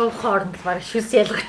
шувуу хооронд л бараг шүс ялгаа.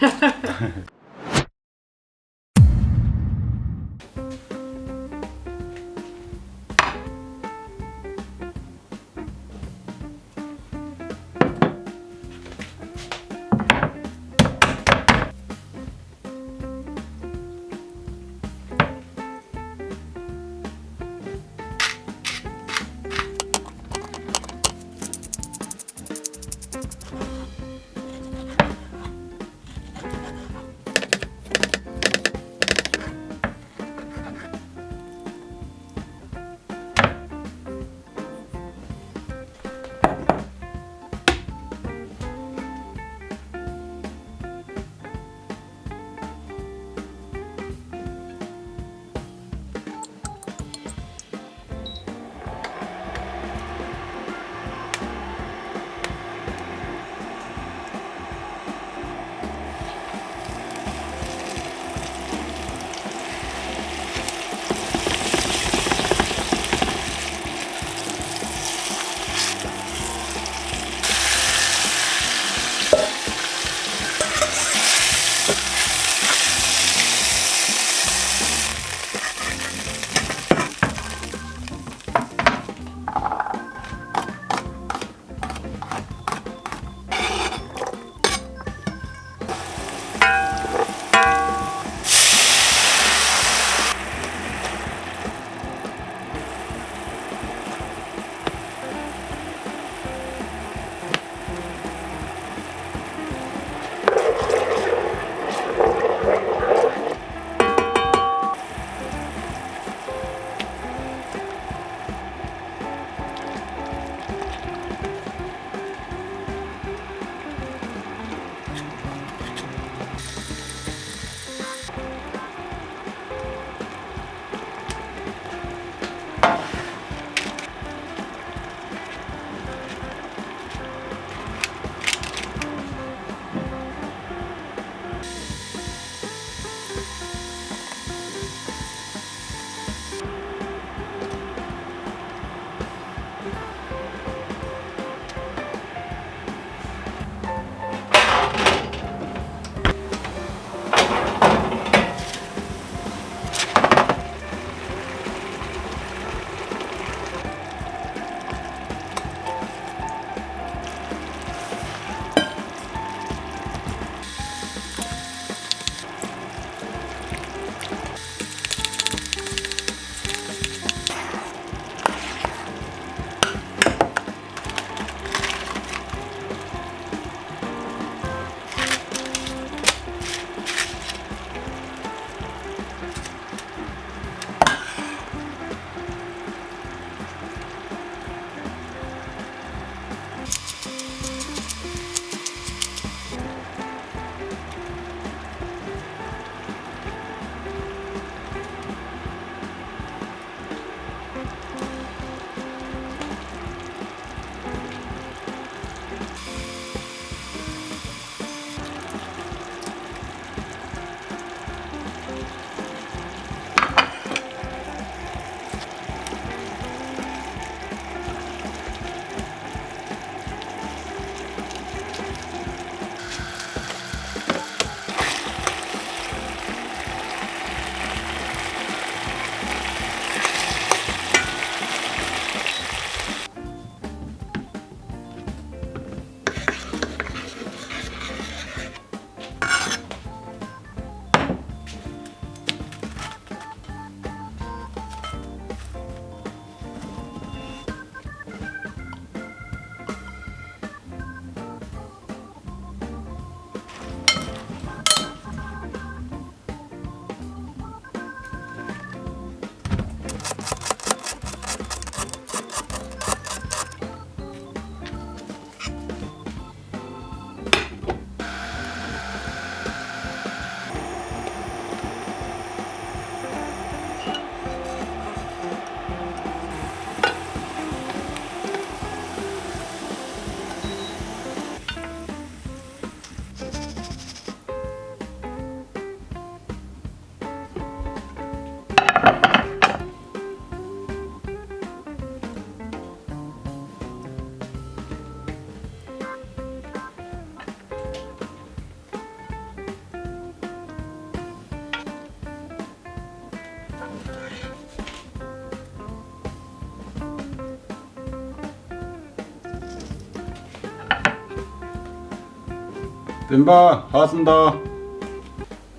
Бимба хоолндоо.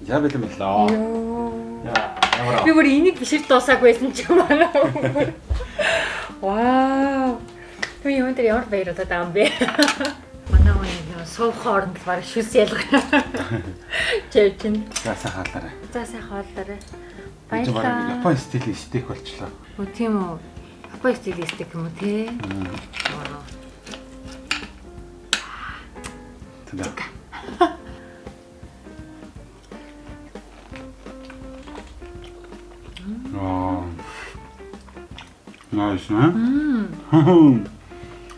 Яа бэлэн боллоо. Яа. Би бүр энийг бишэр дуусааг байсан ч юм аа. Вау. Түн юм дээр ямар баярлалаа даам бэ? Манай нэг суух хооронд баг шүс ялгаа. Чив чин. За сайхан хаалаарай. За сайхан хаалаарай. Баярлалаа. Япон стилийн стейк болчлоо. Үгүй тийм үү. Япон стилийн стейк юм уу те? Тэгэ. Nice,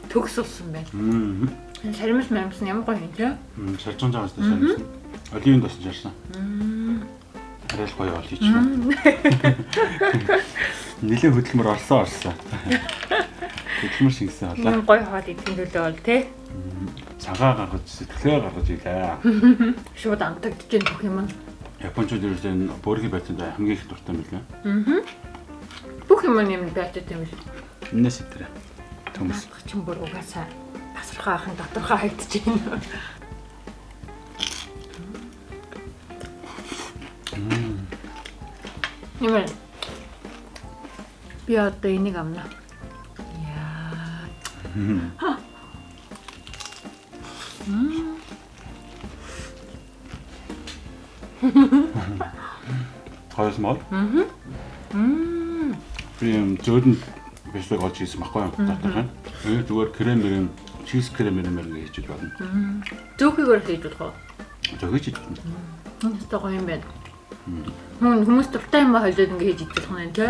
Төгс усан байна. Шаримс мамс ямар гоё юм те? Шарчсан жаас та шаримс. Оливын досон шарсан. Арай л гоё бол хийчихлээ. Нилээ хөдөлмөр орсон. Хөдөлмөр шингэсэн болоо. Гоё хоол идэхин төлөө бол те. Цагаа гаргаж, сэтгэлээ гаргаж ийлээ. Шууд амтагдаж бүх юм. Япончууд ерөөсөө бүргийн байцанд хамгийн их дуртай юм лээ. Бүх юм юм байцад юм л. Энэс итрээ. Төмс. Чин бүр угаасаа тасархаа ахын доторхоо хайдаж байна. Нэмэр. Би одоо энийг амна. Яа. Хойс мал. Би зөөлөн бишдэг олж хийсэн баггүй юм татах юм. Энэ зүгээр крем чиз крем хийж л байна. Зөөхөөр хийж болох уу? Зөөгөж хийж байна. Энэ ч гоё юм байна. Хүмүүс дуртай юм хойлоод ингэ хийж идэх юм тий.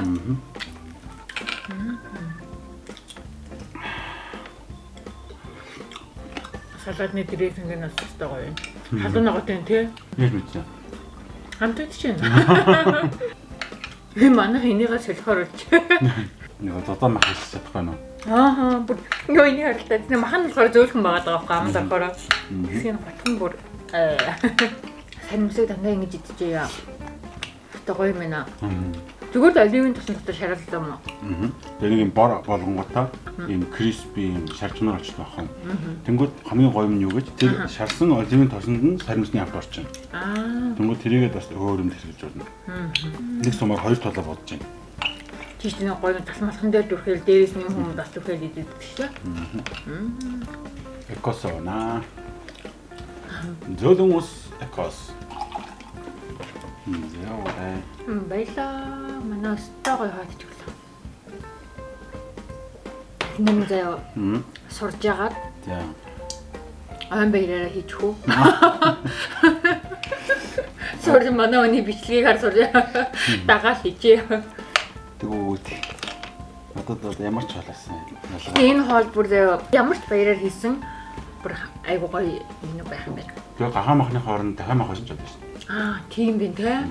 Салатны дрessинг нь бас гоё юм. Халуун ногоотой тий. Яаж мэдсэн? Хамтд чинь. Би манай энийгээ солихоор болж. Нэг додоо мах хийж чадахгүй нөө. Аа, бүр юу энэ харалтай. Нэг махан болохоор зөөлхөн байгаад байгаа байхгүй амд орохоор. Хэсгийн готхон бүр санамсыг дандаа ингэж идчихээ. Тэ гоё юм байна. Зүгээр л оливын тусан дотор шаргалтай юм уу? Тэгээ нэг юм бор болгонгуудаа ийм криспи юм шарчмаар очсон байх юм. Тэнгүүд хамгийн гоё нь юу гэж тэр шарсан оливын тосонд нь саримсны хамт орчин. Тэнгүүд тэрийгээ бас өөр юм хэрэгж болно. Нэг сумаар хоёр толоо бодож байна. Тийш нэг гоё тасмалхан дээр дүрхэл дээрээс нэг хүмүүс бас дүрхэл идэх шүү. Экосона. Зөөлөн ус экос. Яа. Баялаа. Манай өстэй гоё хаадч өглөө. Нэм заяа. Сурж яагаад? За. Айн баяраараа хийчих үү? Сурж манай өний бичлэгийг хар сурж дагаал хийчихээ. Тэгвэл одоо ямар ч халаасан. Энэ хоол бүр ямар ч баяраар хийсэн бүр айгуу гоё юм байх юм байна. Тэгээ гахаа махны хооронд дахиад мах хийж чадсан шүү. Тийм бэ те.